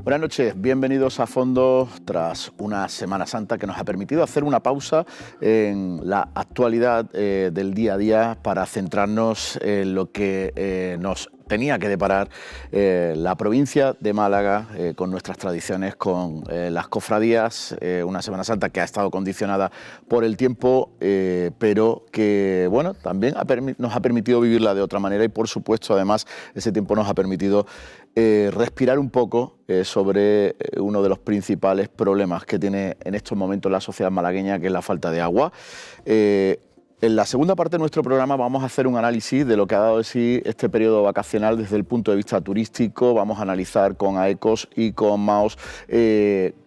Buenas noches, bienvenidos a Fondo tras una Semana Santa que nos ha permitido hacer una pausa en la actualidad del día a día para centrarnos en lo que nos tenía que deparar la provincia de Málaga con nuestras tradiciones, con las cofradías, una Semana Santa que ha estado condicionada por el tiempo, pero que bueno, también nos ha permitido vivirla de otra manera y por supuesto además ese tiempo nos ha permitido respirar un poco sobre uno de los principales problemas que tiene en estos momentos la sociedad malagueña, que es la falta de agua. En la segunda parte de nuestro programa vamos a hacer un análisis de lo que ha dado de sí este periodo vacacional desde el punto de vista turístico. Vamos a analizar con AECOS y con MAOS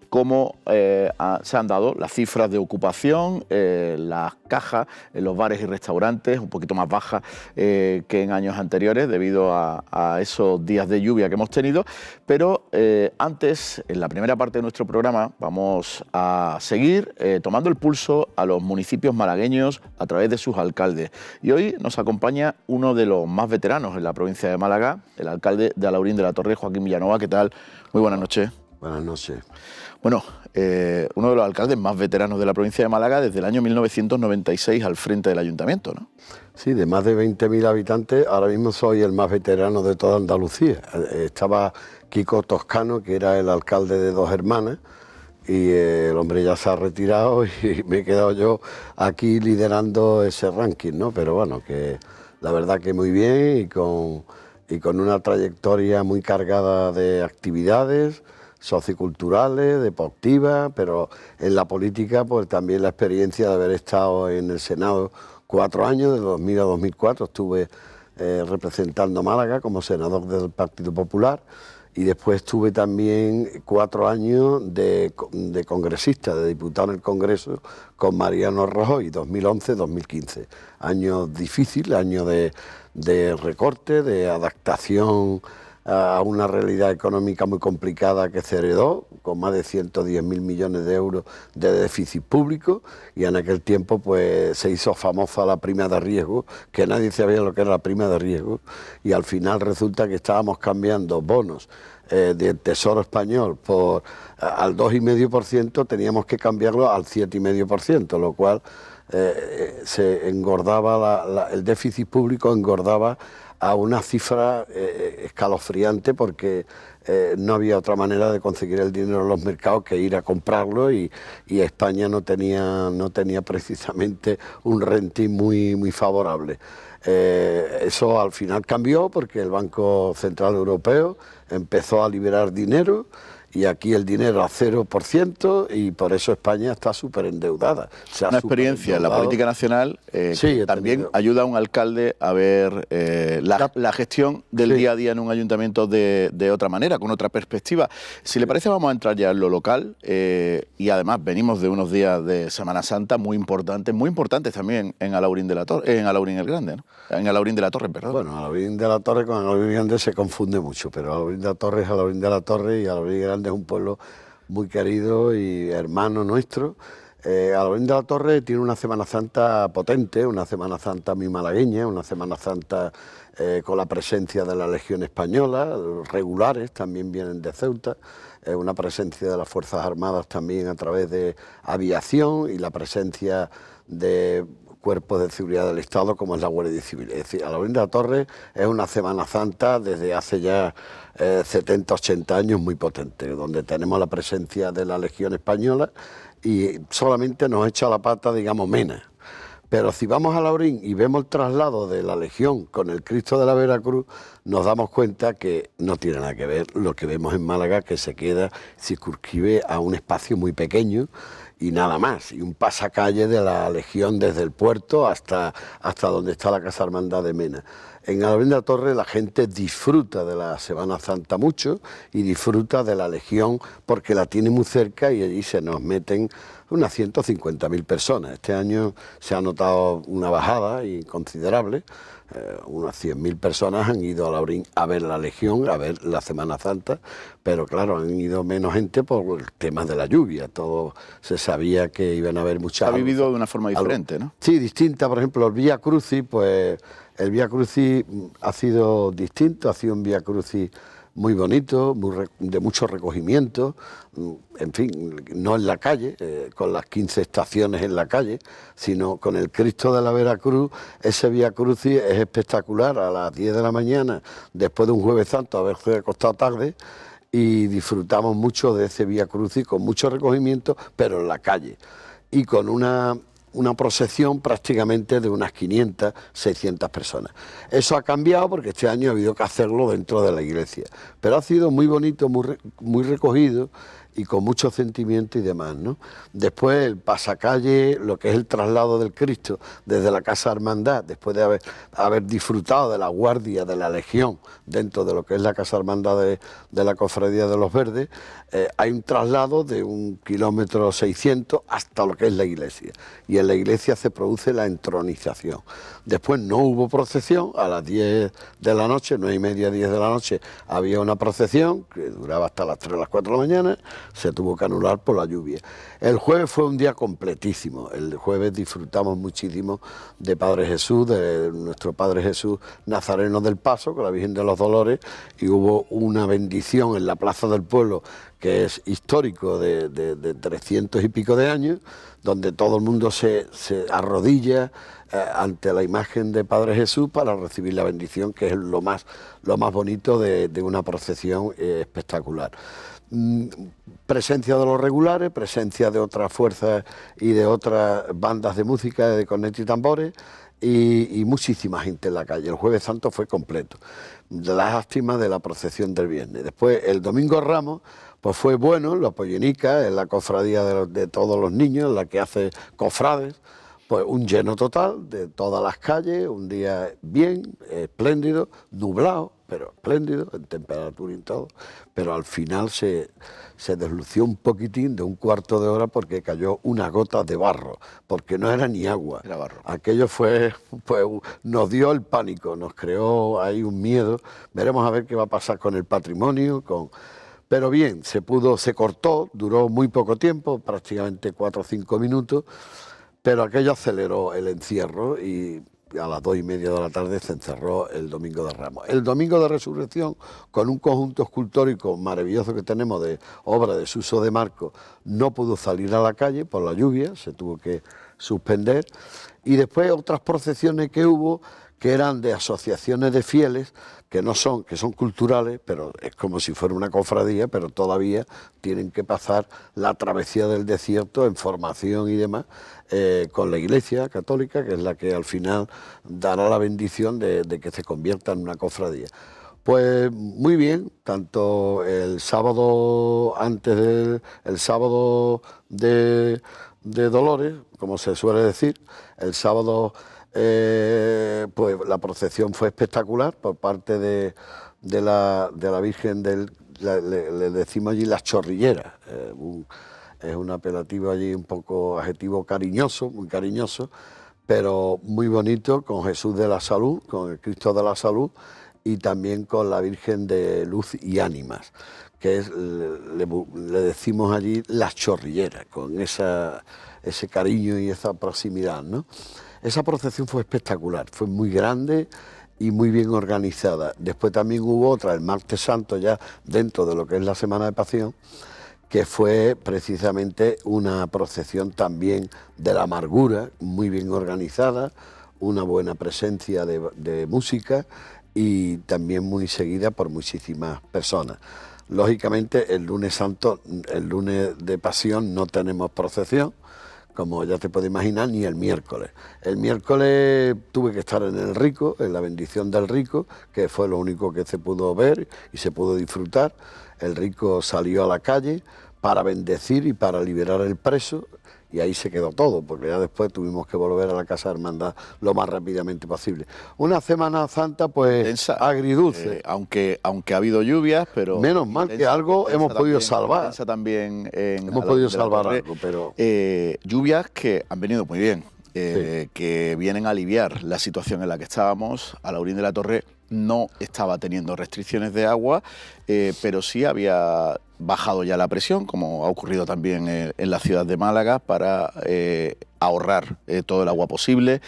cómo se han dado las cifras de ocupación, las cajas en los bares y restaurantes, un poquito más bajas que en años anteriores debido a esos días de lluvia que hemos tenido. Pero antes, en la primera parte de nuestro programa, vamos a seguir tomando el pulso a los municipios malagueños a través de sus alcaldes. Y hoy nos acompaña uno de los más veteranos en la provincia de Málaga, el alcalde de Alhaurín de la Torre, Joaquín Villanueva. ¿Qué tal? Muy buenas noches. Buenas noches. Bueno, uno de los alcaldes más veteranos de la provincia de Málaga desde el año 1996 al frente del ayuntamiento, ¿no? Sí, de más de 20.000 habitantes, ahora mismo soy el más veterano de toda Andalucía. Estaba Kiko Toscano, que era el alcalde de Dos Hermanas, y el hombre ya se ha retirado y me he quedado yo aquí liderando ese ranking, ¿no? Pero bueno, que la verdad que muy bien y con una trayectoria muy cargada de actividades socioculturales, deportivas, pero en la política pues también la experiencia de haber estado en el Senado 4 años, de 2000 a 2004 estuve representando Málaga como senador del Partido Popular y después estuve también 4 años de congresista, de diputado en el Congreso con Mariano Rajoy, 2011-2015. Años difíciles, años de recorte, de adaptación a una realidad económica muy complicada que se heredó, con más de 110.000 millones de euros de déficit público, y en aquel tiempo pues se hizo famosa la prima de riesgo, que nadie sabía lo que era la prima de riesgo, y al final resulta que estábamos cambiando bonos del Tesoro Español al 2,5%, teníamos que cambiarlo al 7,5%, lo cual se engordaba, el déficit público engordaba a una cifra escalofriante porque no había otra manera de conseguir el dinero en los mercados que ir a comprarlo y España no tenía precisamente un rating muy favorable. Eso al final cambió porque el Banco Central Europeo empezó a liberar dinero y aquí el dinero a 0% y por eso España está súper endeudada. Una experiencia en la política nacional sí, que también ayuda a un alcalde a ver la gestión del día a día en un ayuntamiento de otra manera, con otra perspectiva. Si le parece, vamos a entrar ya en lo local y además venimos de unos días de Semana Santa muy importantes también en Alhaurín de la Torre, en Alhaurín el Grande, ¿no? En Alhaurín de la Torre, perdón. Bueno, Alhaurín de la Torre con Alhaurín el Grande se confunde mucho, pero Alhaurín de la Torre es Alhaurín de la Torre y Alhaurín el Grande es un pueblo muy querido y hermano nuestro. Alhaurín de la Torre tiene una Semana Santa potente, una Semana Santa muy malagueña, una Semana Santa con la presencia de la Legión Española, regulares también vienen de Ceuta, una presencia de las Fuerzas Armadas también a través de aviación y la presencia de cuerpos de seguridad del Estado como es la Guardia Civil. Es decir, Alhaurín de la Torre es una Semana Santa desde hace ya 70, 80 años muy potente, donde tenemos la presencia de la Legión Española y solamente nos echa la pata, digamos, Mena. Pero si vamos a Alhaurín y vemos el traslado de la Legión con el Cristo de la Veracruz, nos damos cuenta que no tiene nada que ver lo que vemos en Málaga, que se circunscribe a un espacio muy pequeño y nada más, y un pasacalle de la Legión desde el puerto hasta donde está la Casa Hermandad de Mena. En Alhaurín de la Torre la gente disfruta de la Semana Santa mucho y disfruta de la Legión porque la tiene muy cerca y allí se nos meten unas 150.000 personas. Este año se ha notado una bajada considerable. Unas 100.000 personas han ido a Alhaurín a ver la Legión, a ver la Semana Santa, pero claro, han ido menos gente por el tema de la lluvia. Todo se sabía que iban a haber muchas... Ha vivido de una forma diferente, ¿no? Sí, distinta. Por ejemplo, el Vía Crucis, pues el Vía Crucis ha sido distinto, ha sido un Vía Crucis muy bonito, de mucho recogimiento, en fin, no en la calle, con las 15 estaciones en la calle, sino con el Cristo de la Veracruz. Ese Vía Crucis es espectacular a las 10 de la mañana, después de un Jueves Santo, haberse acostado tarde, y disfrutamos mucho de ese Vía Crucis con mucho recogimiento, pero en la calle, y con una procesión prácticamente de unas 500, 600 personas. Eso ha cambiado porque este año ha habido que hacerlo dentro de la iglesia, pero ha sido muy bonito, muy recogido y con mucho sentimiento y demás, ¿no? Después el pasacalle, lo que es el traslado del Cristo desde la Casa Hermandad, después de haber disfrutado de la guardia de la Legión dentro de lo que es la Casa Hermandad de la Cofradía de los Verdes, hay un traslado de 1,6 km hasta lo que es la iglesia, y en la iglesia se produce la entronización. Después no hubo procesión, a las 10 de la noche, 9:30, 10 de la noche, había una procesión que duraba hasta las 3 o las 4 de la mañana, se tuvo que anular por la lluvia. El jueves fue un día completísimo, el jueves disfrutamos muchísimo de Padre Jesús, de nuestro Padre Jesús Nazareno del Paso, con la Virgen de los Dolores, y hubo una bendición en la Plaza del Pueblo, que es histórico, de 300 y pico de años, donde todo el mundo se arrodilla ante la imagen de Padre Jesús para recibir la bendición, que es lo más bonito de una procesión espectacular. Presencia de los regulares, presencia de otras fuerzas y de otras bandas de música, de cornetas y tambores, y muchísima gente en la calle. El Jueves Santo fue completo. Lástima de la procesión del viernes. Después, el Domingo Ramos, pues fue bueno, la Pollenica, en la cofradía de todos los niños, la que hace cofrades, pues un lleno total de todas las calles, un día bien, espléndido, nublado, pero espléndido, en temperatura y todo, pero al final se deslució un poquitín de un cuarto de hora porque cayó una gota de barro, porque no era ni agua. Era barro. Aquello pues nos dio el pánico, nos creó ahí un miedo. Veremos a ver qué va a pasar con el patrimonio, Pero bien, se cortó, duró muy poco tiempo, prácticamente 4 o 5 minutos, pero aquello aceleró el encierro y a las 2:30 de la tarde se encerró el Domingo de Ramos. El Domingo de Resurrección, con un conjunto escultórico maravilloso que tenemos de obra de Suso de Marco, no pudo salir a la calle por la lluvia, se tuvo que suspender, y después otras procesiones que hubo, que eran de asociaciones de fieles, que son culturales, pero es como si fuera una cofradía, pero todavía tienen que pasar la travesía del desierto en formación y demás, con la Iglesia Católica, que es la que al final dará la bendición de que se convierta en una cofradía. Pues muy bien, tanto el sábado el sábado de Dolores, como se suele decir, el sábado pues la procesión fue espectacular por parte de la Virgen le decimos allí las chorrilleras, es un apelativo allí un poco adjetivo cariñoso, muy cariñoso, pero muy bonito, con Jesús de la Salud, con el Cristo de la Salud, y también con la Virgen de Luz y Ánimas, que es, le decimos allí las chorrilleras, con ese cariño y esa proximidad, ¿no? Esa procesión fue espectacular, fue muy grande y muy bien organizada. Después también hubo otra, el Martes Santo, ya dentro de lo que es la Semana de Pasión, que fue precisamente una procesión también de la amargura, muy bien organizada, una buena presencia de música y también muy seguida por muchísimas personas. Lógicamente el lunes santo, el lunes de Pasión no tenemos procesión, como ya te puedes imaginar, ni el miércoles. El miércoles tuve que estar en el Rico, en la bendición del Rico, que fue lo único que se pudo ver y se pudo disfrutar. El Rico salió a la calle para bendecir y para liberar el preso, y ahí se quedó todo, porque ya después tuvimos que volver a la Casa de Hermandad lo más rápidamente posible. Una Semana Santa, pues, Tensa, agridulce. aunque ha habido lluvias, pero... Menos mal que algo hemos podido salvar. También hemos podido salvar algo, pero... lluvias que han venido muy bien, Sí. que vienen a aliviar la situación en la que estábamos. Alhaurín de la Torre no estaba teniendo restricciones de agua, pero sí había bajado ya la presión, como ha ocurrido también en la ciudad de Málaga, para ahorrar todo el agua posible.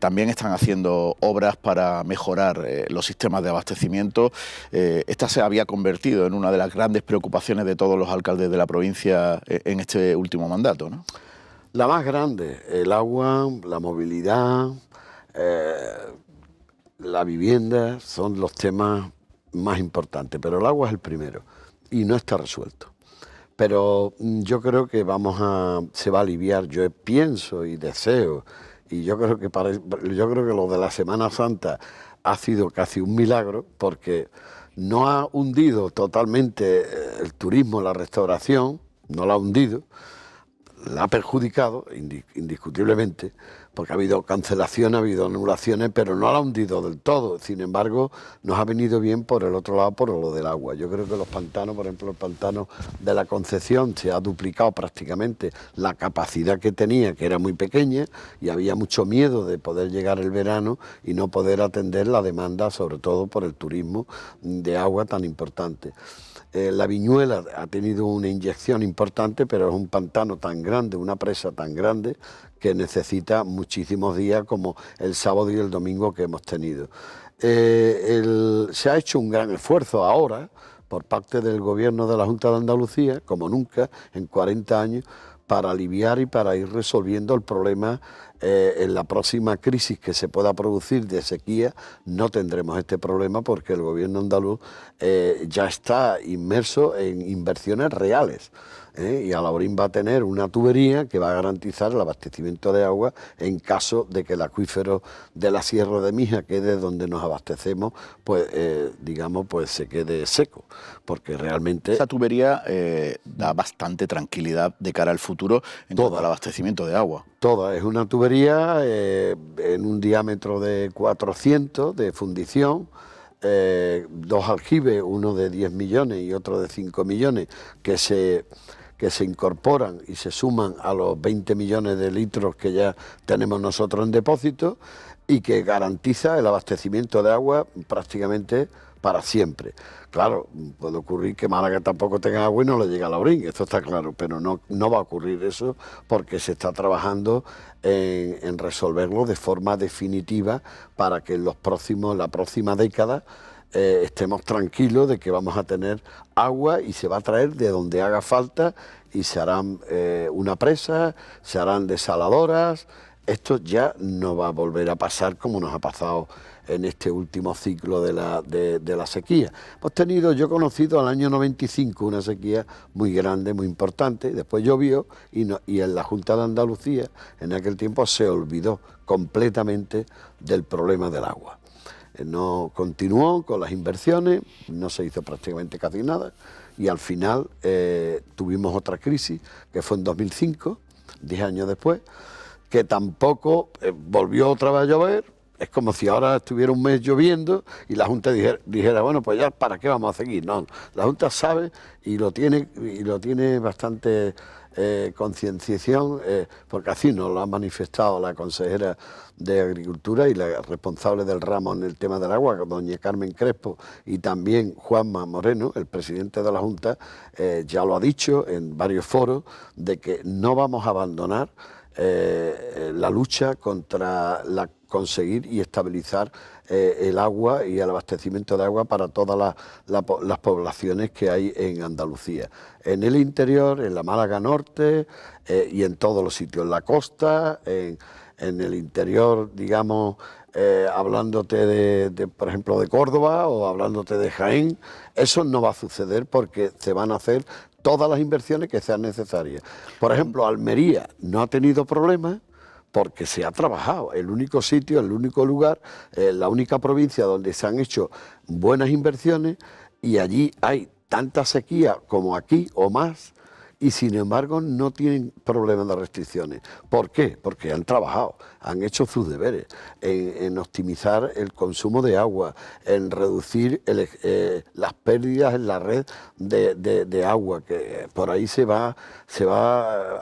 También están haciendo obras para mejorar los sistemas de abastecimiento. Esta se había convertido en una de las grandes preocupaciones de todos los alcaldes de la provincia en este último mandato, ¿no? La más grande, el agua, la movilidad, la vivienda son los temas más importantes, pero el agua es el primero y no está resuelto. Pero yo creo que se va a aliviar, yo pienso y deseo, y yo creo que lo de la Semana Santa ha sido casi un milagro, porque no ha hundido totalmente el turismo, la restauración, no la ha hundido, la ha perjudicado indiscutiblemente, porque ha habido cancelaciones, ha habido anulaciones, pero no la ha hundido del todo. Sin embargo, nos ha venido bien por el otro lado, por lo del agua. Yo creo que los pantanos, por ejemplo, el pantano de la Concepción, se ha duplicado prácticamente la capacidad que tenía, que era muy pequeña, y había mucho miedo de poder llegar el verano y no poder atender la demanda, sobre todo por el turismo de agua tan importante. La Viñuela ha tenido una inyección importante, pero es un pantano tan grande, una presa tan grande, que necesita muchísimos días, como el sábado y el domingo que hemos tenido. Se ha hecho un gran esfuerzo ahora por parte del Gobierno de la Junta de Andalucía, como nunca en 40 años, para aliviar y para ir resolviendo el problema. En la próxima crisis que se pueda producir de sequía no tendremos este problema, porque el gobierno andaluz ya está inmerso en inversiones reales. Y Alhaurín va a tener una tubería que va a garantizar el abastecimiento de agua en caso de que el acuífero de la Sierra de Mija, que es de donde nos abastecemos, pues se quede seco, porque realmente... Esa tubería da bastante tranquilidad de cara al futuro en cuanto al abastecimiento de agua. Toda, es una tubería en un diámetro de 400 de fundición, dos aljibes, uno de 10 millones y otro de 5 millones, que se incorporan y se suman a los 20 millones de litros que ya tenemos nosotros en depósito, y que garantiza el abastecimiento de agua prácticamente para siempre. Claro, puede ocurrir que Málaga tampoco tenga agua y no le llega a Alhaurín, esto está claro, pero no va a ocurrir eso, porque se está trabajando en resolverlo de forma definitiva, para que en la próxima década estemos tranquilos de que vamos a tener agua, y se va a traer de donde haga falta, y se harán una presa, se harán desaladoras. Esto ya no va a volver a pasar como nos ha pasado en este último ciclo de la sequía. Yo he conocido al año 95 una sequía muy grande, muy importante, después llovió y en la Junta de Andalucía en aquel tiempo se olvidó completamente del problema del agua. No continuó con las inversiones, no se hizo prácticamente casi nada, y al final tuvimos otra crisis, que fue en 2005, 10 años después, que tampoco volvió otra vez a llover. Es como si ahora estuviera un mes lloviendo y la Junta dijera, bueno, pues ya, ¿para qué vamos a seguir? No, la Junta sabe y lo tiene bastante concienciación, porque así nos lo ha manifestado la consejera de Agricultura y la responsable del ramo en el tema del agua, doña Carmen Crespo, y también Juanma Moreno, el presidente de la Junta, ya lo ha dicho en varios foros, de que no vamos a abandonar la lucha contra conseguir y estabilizar el agua y el abastecimiento de agua para todas las poblaciones que hay en Andalucía, en el interior, en la Málaga Norte, y en todos los sitios, en la costa, en el interior, digamos, hablándote por ejemplo, de Córdoba, o hablándote de Jaén. Eso no va a suceder, porque se van a hacer todas las inversiones que sean necesarias. Por ejemplo, Almería no ha tenido problemas, porque se ha trabajado. El único sitio, el único lugar, la única provincia donde se han hecho buenas inversiones, y allí hay tanta sequía como aquí o más, y sin embargo no tienen problemas de restricciones. ¿Por qué? Porque han trabajado, han hecho sus deberes en optimizar el consumo de agua, en reducir las pérdidas en la red de agua, que por ahí se va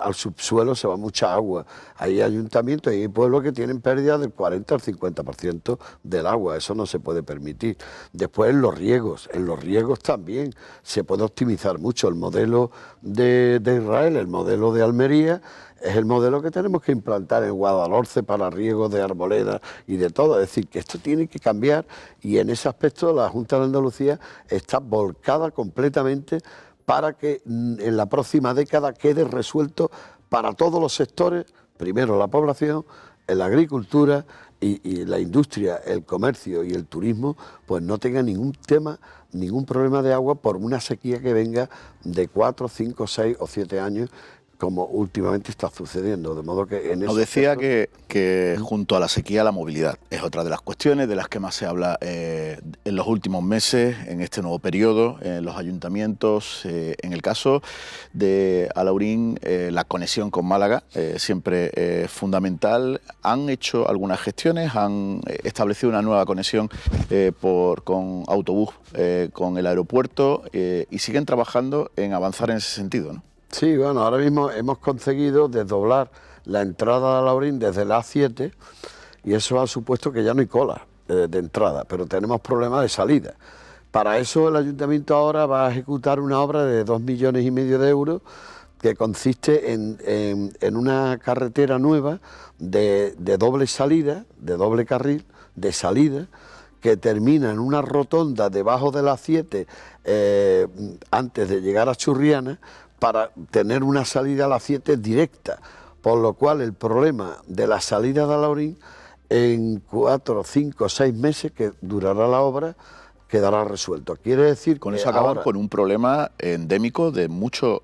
al subsuelo, se va mucha agua. Hay ayuntamientos y hay pueblos que tienen pérdidas del 40 al 50% del agua, eso no se puede permitir. Después en los riegos también se puede optimizar mucho. El modelo de Israel, el modelo de Almería, es el modelo que tenemos que implantar en Guadalhorce para riego de arboledas y de todo. Es decir, que esto tiene que cambiar y en ese aspecto la Junta de Andalucía está volcada completamente para que en la próxima década quede resuelto para todos los sectores, primero la población, la agricultura y la industria, el comercio y el turismo, pues no tengan ningún problema de agua por una sequía que venga de 4, 5, 6 o 7 años, como últimamente está sucediendo, de modo que en Nos decía que junto a la sequía la movilidad es otra de las cuestiones de las que más se habla en los últimos meses, en este nuevo periodo, en los ayuntamientos. En el caso de Alhaurín, la conexión con Málaga siempre es fundamental. Han hecho algunas gestiones, han establecido una nueva conexión con autobús con el aeropuerto y siguen trabajando en avanzar en ese sentido, ¿no? Sí, bueno, ahora mismo hemos conseguido desdoblar la entrada de Alhaurín desde la A7 y eso ha supuesto que ya no hay cola de entrada, pero tenemos problemas de salida. Para eso el ayuntamiento ahora va a ejecutar una obra de 2,5 millones de euros que consiste en una carretera nueva de doble salida, de doble carril, de salida, que termina en una rotonda debajo de la A7 antes de llegar a Churriana, para tener una salida a la 7 directa, por lo cual el problema de la salida de Alhaurín en 4, 5, 6 meses que durará la obra quedará resuelto. Quiere decir con que eso acaban ahora, con un problema endémico de mucho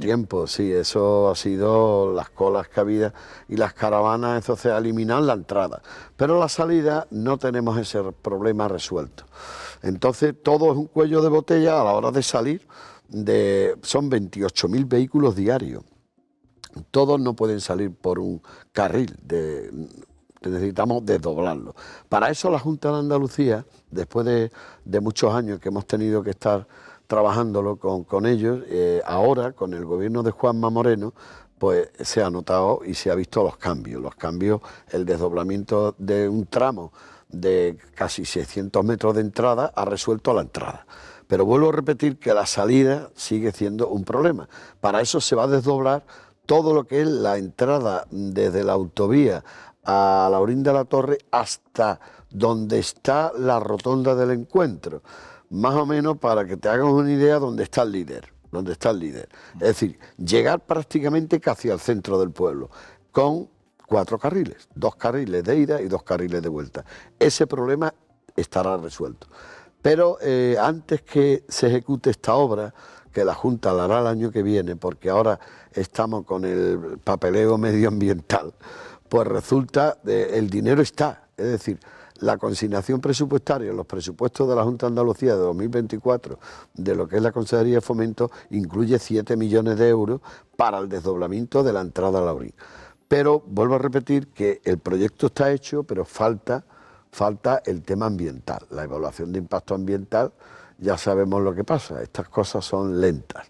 tiempo, sí, eso ha sido las colas que había y las caravanas, eso se ha eliminado la entrada, pero la salida no tenemos ese problema resuelto. Entonces todo es un cuello de botella a la hora de salir. Son 28.000 vehículos diarios. Todos no pueden salir por un carril, necesitamos desdoblarlo. Para eso la Junta de Andalucía, después de muchos años que hemos tenido que estar trabajándolo con ellos, ahora con el gobierno de Juanma Moreno, pues se ha notado y se ha visto los cambios, el desdoblamiento de un tramo de casi 600 metros de entrada ha resuelto la entrada. Pero vuelvo a repetir que la salida sigue siendo un problema. Para eso se va a desdoblar todo lo que es la entrada desde la autovía a Alhaurín de la Torre hasta donde está la rotonda del encuentro. Más o menos para que te hagas una idea dónde está el líder. Es decir, llegar prácticamente casi al centro del pueblo, con 4 carriles, 2 carriles de ida y 2 carriles de vuelta. Ese problema estará resuelto. Pero antes que se ejecute esta obra, que la Junta la hará el año que viene, porque ahora estamos con el papeleo medioambiental, pues resulta que el dinero está, es decir, la consignación presupuestaria, los presupuestos de la Junta de Andalucía de 2024, de lo que es la Consejería de Fomento, incluye 7 millones de euros para el desdoblamiento de la entrada a Alhaurín. Pero vuelvo a repetir que el proyecto está hecho, pero falta el tema ambiental, la evaluación de impacto ambiental. Ya sabemos lo que pasa, estas cosas son lentas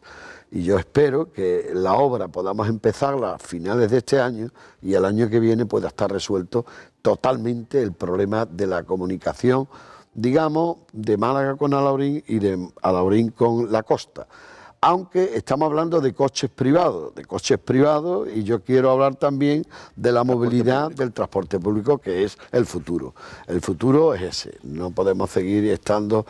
y yo espero que la obra podamos empezarla a finales de este año y el año que viene pueda estar resuelto totalmente el problema de la comunicación, digamos, de Málaga con Alhaurín y de Alhaurín con la costa. Aunque estamos hablando de coches privados, y yo quiero hablar también de la movilidad del transporte público, que es el futuro. El futuro es ese, no podemos seguir estando,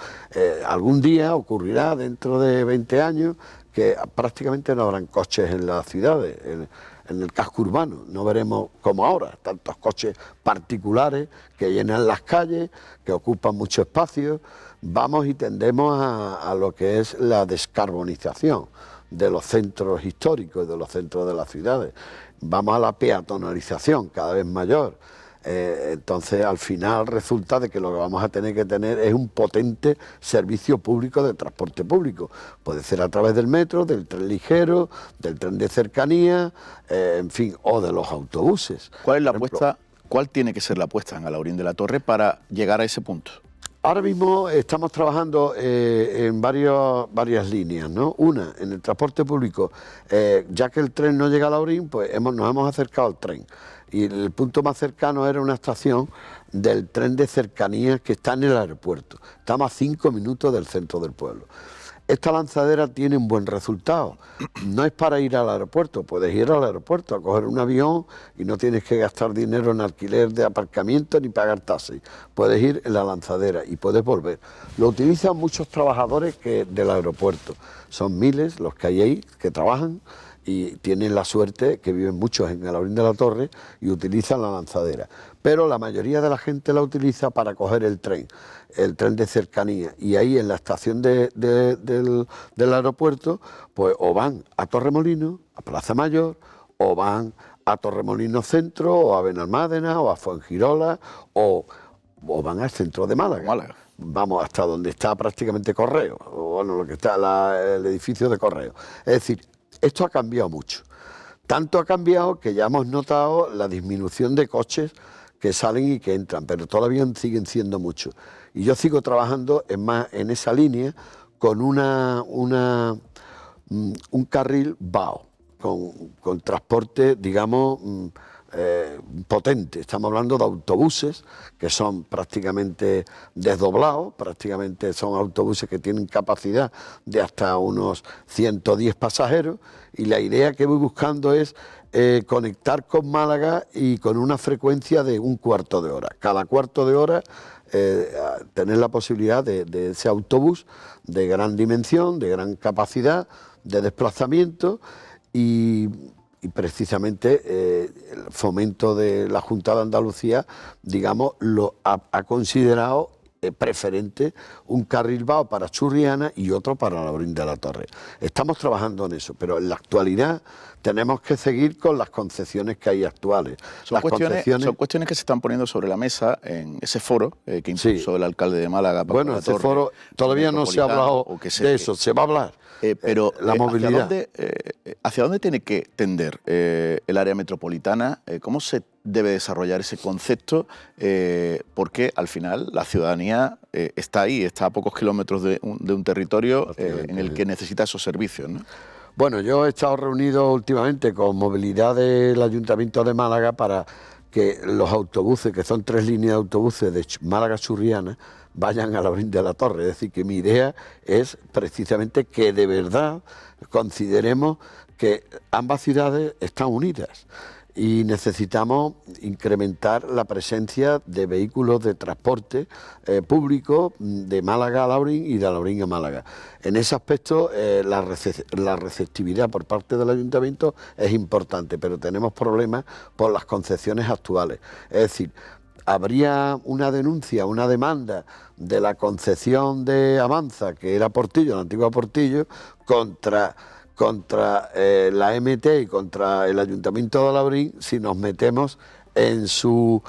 algún día ocurrirá dentro de 20 años que prácticamente no habrán coches en las ciudades, en el casco urbano, no veremos como ahora, tantos coches particulares que llenan las calles, que ocupan mucho espacio. Vamos y tendemos a lo que es la descarbonización de los centros históricos y de los centros de las ciudades. Vamos a la peatonalización cada vez mayor. Entonces, al final resulta de que lo que vamos a tener que tener es un potente servicio público de transporte público. Puede ser a través del metro, del tren ligero, del tren de cercanía, en fin, o de los autobuses. ¿Cuál es la apuesta? ¿Cuál tiene que ser la apuesta en Alhaurín de la Torre para llegar a ese punto? Ahora mismo estamos trabajando en varias líneas, ¿no? Una, en el transporte público, ya que el tren no llega a Alhaurín, pues nos hemos acercado al tren. Y el punto más cercano era una estación del tren de cercanías que está en el aeropuerto. Estamos a 5 minutos del centro del pueblo. Esta lanzadera tiene un buen resultado. No es para ir al aeropuerto, puedes ir al aeropuerto a coger un avión y no tienes que gastar dinero en alquiler de aparcamiento ni pagar taxis. Puedes ir en la lanzadera y puedes volver. Lo utilizan muchos trabajadores del aeropuerto. Son miles los que hay ahí que trabajan y tienen la suerte, que viven muchos en Alhaurín de la Torre y utilizan la lanzadera. Pero la mayoría de la gente la utiliza para coger el tren de cercanía. Y ahí en la estación del aeropuerto, pues o van a Torremolinos, a Plaza Mayor, o van a Torremolinos Centro, o a Benalmádena, o a Fuengirola, o van al centro de Málaga. Vamos hasta donde está prácticamente Correo, o bueno, lo que está el edificio de Correo. Es decir, esto ha cambiado mucho. Tanto ha cambiado que ya hemos notado la disminución de coches que salen y que entran, pero todavía siguen siendo muchos. Y yo sigo trabajando en esa línea con un carril BAO, con transporte, digamos, potente. Estamos hablando de autobuses que son prácticamente desdoblados, prácticamente son autobuses que tienen capacidad de hasta unos 110 pasajeros, y la idea que voy buscando es conectar con Málaga y con una frecuencia de un cuarto de hora. Cada cuarto de hora tener la posibilidad de ese autobús de gran dimensión, de gran capacidad de desplazamiento, y precisamente el fomento de la Junta de Andalucía, digamos, ha considerado preferente un carril BAO para Churriana y otro para Alhaurín de la Torre. Estamos trabajando en eso, pero en la actualidad tenemos que seguir con las concesiones que hay actuales. Son cuestiones que se están poniendo sobre la mesa en ese foro que impuso el alcalde de Málaga. Bueno, ese foro todavía no se ha hablado de eso, se va a hablar. Pero la movilidad. ¿Hacia dónde tiene que tender el área metropolitana? ¿Cómo se debe desarrollar ese concepto? Porque al final la ciudadanía está ahí, está a pocos kilómetros de un territorio en el que necesita esos servicios, ¿no? Bueno, yo he estado reunido últimamente con movilidad del Ayuntamiento de Málaga para que los autobuses, que son 3 líneas de autobuses de Málaga-Churriana, vayan a Alhaurín de la Torre. Es decir, que mi idea es precisamente que de verdad consideremos que ambas ciudades están unidas y necesitamos incrementar la presencia de vehículos de transporte público de Málaga a Alhaurín y de Alhaurín a Málaga. En ese aspecto la receptividad por parte del Ayuntamiento es importante, pero tenemos problemas por las concesiones actuales. Es decir, habría una denuncia, una demanda de la concesión de Avanza, que era Portillo, la antigua Portillo, contra la MT y contra el Ayuntamiento de Alhaurín si nos metemos en su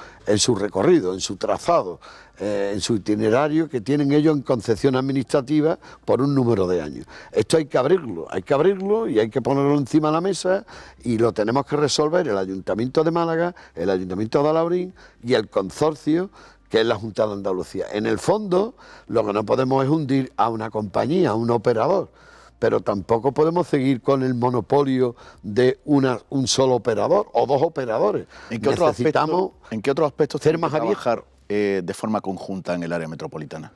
recorrido, en su trazado, en su itinerario que tienen ellos en concesión administrativa por un número de años. Esto hay que abrirlo y hay que ponerlo encima de la mesa, y lo tenemos que resolver el Ayuntamiento de Málaga, el Ayuntamiento de Alhaurín y el consorcio, que es la Junta de Andalucía. En el fondo, lo que no podemos es hundir a una compañía, a un operador, pero tampoco podemos seguir con el monopolio de un solo operador o 2 operadores. ¿En qué otros aspectos ser más trabajar de forma conjunta en el área metropolitana?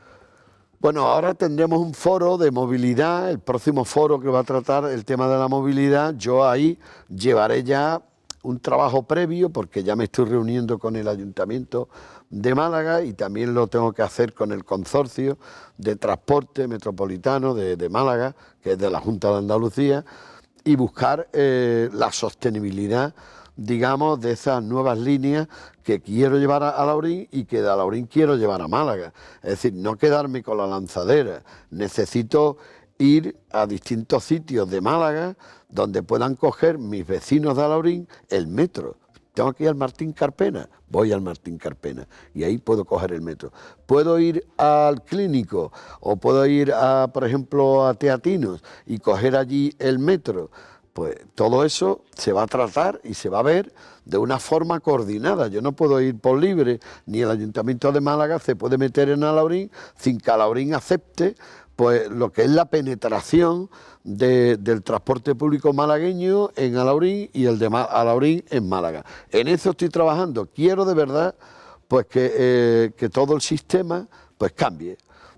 Bueno, ahora tendremos un foro de movilidad, el próximo foro que va a tratar el tema de la movilidad. Yo ahí llevaré ya un trabajo previo, porque ya me estoy reuniendo con el Ayuntamiento de Málaga y también lo tengo que hacer con el consorcio de transporte metropolitano de Málaga, que es de la Junta de Andalucía, y buscar la sostenibilidad, digamos, de esas nuevas líneas que quiero llevar a Alhaurín y que de Alhaurín quiero llevar a Málaga. Es decir, no quedarme con la lanzadera, necesito ir a distintos sitios de Málaga donde puedan coger mis vecinos de Alhaurín el metro. Tengo que ir al Martín Carpena, voy al Martín Carpena y ahí puedo coger el metro. Puedo ir al Clínico o puedo ir, por ejemplo, a Teatinos y coger allí el metro. Pues todo eso se va a tratar y se va a ver de una forma coordinada. Yo no puedo ir por libre, ni el Ayuntamiento de Málaga se puede meter en Alhaurín sin que Alhaurín acepte pues lo que es la penetración del transporte público malagueño en Alhaurín y el de Alhaurín en Málaga. En eso estoy trabajando. Quiero de verdad pues que todo el sistema pues cambie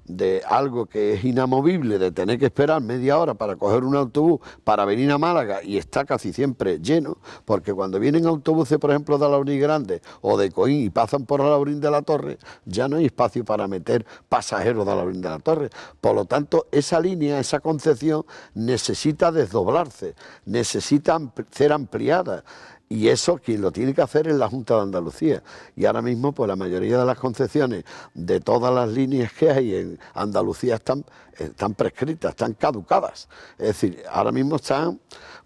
de algo que es inamovible, de tener que esperar media hora para coger un autobús para venir a Málaga y está casi siempre lleno, porque cuando vienen autobuses, por ejemplo, de Alhaurín Grande o de Coín y pasan por Alhaurín de la Torre, ya no hay espacio para meter pasajeros de Alhaurín de la Torre. Por lo tanto, esa línea, esa concepción necesita desdoblarse, necesita ser ampliada. Y eso quien lo tiene que hacer es la Junta de Andalucía. Y ahora mismo, pues la mayoría de las concesiones de todas las líneas que hay en Andalucía están prescritas, están caducadas. Es decir, ahora mismo están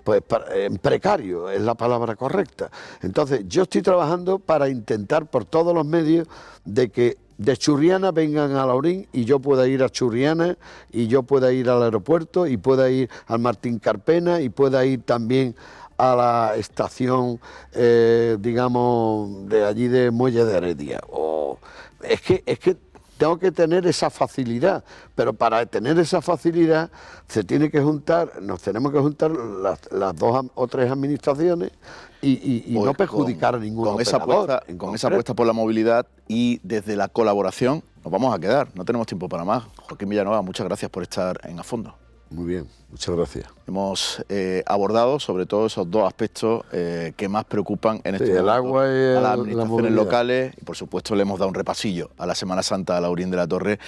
pues en precario, es la palabra correcta. Entonces, yo estoy trabajando para intentar por todos los medios de que de Churriana vengan a Alhaurín y yo pueda ir a Churriana y yo pueda ir al aeropuerto y pueda ir al Martín Carpena y pueda ir también a la estación, digamos, de allí de Muelle de Heredia. Es que tengo que tener esa facilidad, pero para tener esa facilidad nos tenemos que juntar las dos o tres administraciones y pues no perjudicar a ningún operador. Con esa apuesta por la movilidad y desde la colaboración nos vamos a quedar, no tenemos tiempo para más. Joaquín Villanueva, muchas gracias por estar en A Fondo. Muy bien, muchas gracias. Hemos abordado sobre todo esos dos aspectos que más preocupan en este momento. El agua y a las administraciones locales y por supuesto le hemos dado un repasillo a la Semana Santa de Alhaurín de la Torre,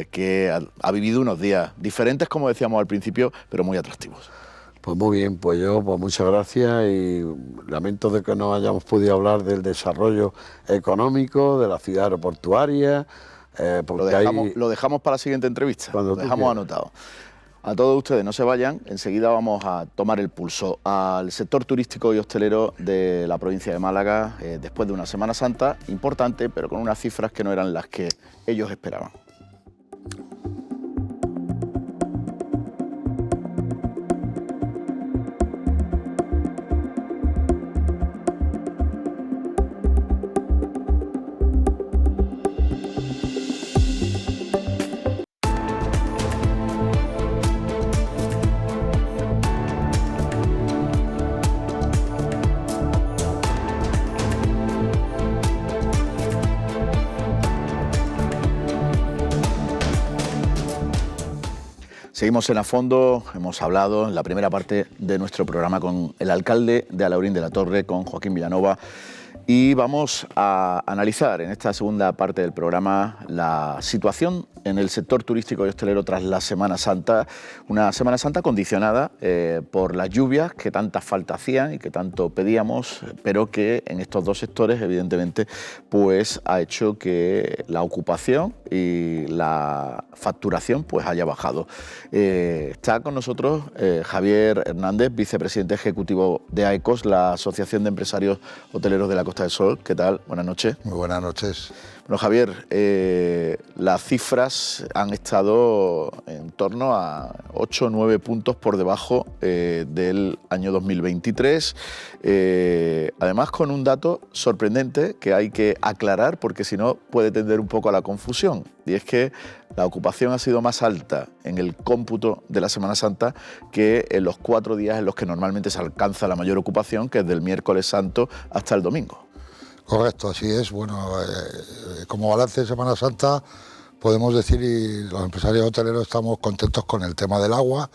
que ha vivido unos días diferentes, como decíamos al principio, pero muy atractivos. Pues muy bien, pues muchas gracias y lamento de que no hayamos podido hablar del desarrollo económico de la ciudad aeroportuaria. Lo dejamos para la siguiente entrevista, lo dejamos anotado. A todos ustedes, no se vayan, enseguida vamos a tomar el pulso al sector turístico y hostelero de la provincia de Málaga después de una Semana Santa importante, pero con unas cifras que no eran las que ellos esperaban. Seguimos en A Fondo, hemos hablado en la primera parte de nuestro programa con el alcalde de Alhaurín de la Torre, con Joaquín Villanueva, y vamos a analizar en esta segunda parte del programa la situación en el sector turístico y hostelero tras la Semana Santa, una Semana Santa condicionada por las lluvias que tanta falta hacían y que tanto pedíamos, pero que en estos dos sectores evidentemente pues ha hecho que la ocupación y la facturación pues haya bajado. Está con nosotros Javier Hernández, vicepresidente ejecutivo de AECOS, la Asociación de Empresarios Hoteleros de la Costa del Sol. ¿Qué tal? Buenas noches. Muy buenas noches. Bueno, Javier, las cifras han estado en torno a 8 o 9 puntos por debajo del año 2023, además con un dato sorprendente que hay que aclarar porque si no puede tender un poco a la confusión, y es que la ocupación ha sido más alta en el cómputo de la Semana Santa que en los 4 días en los que normalmente se alcanza la mayor ocupación, que es del miércoles santo hasta el domingo. Correcto, así es. Bueno, como balance de Semana Santa podemos decir, y los empresarios hoteleros estamos contentos con el tema del agua,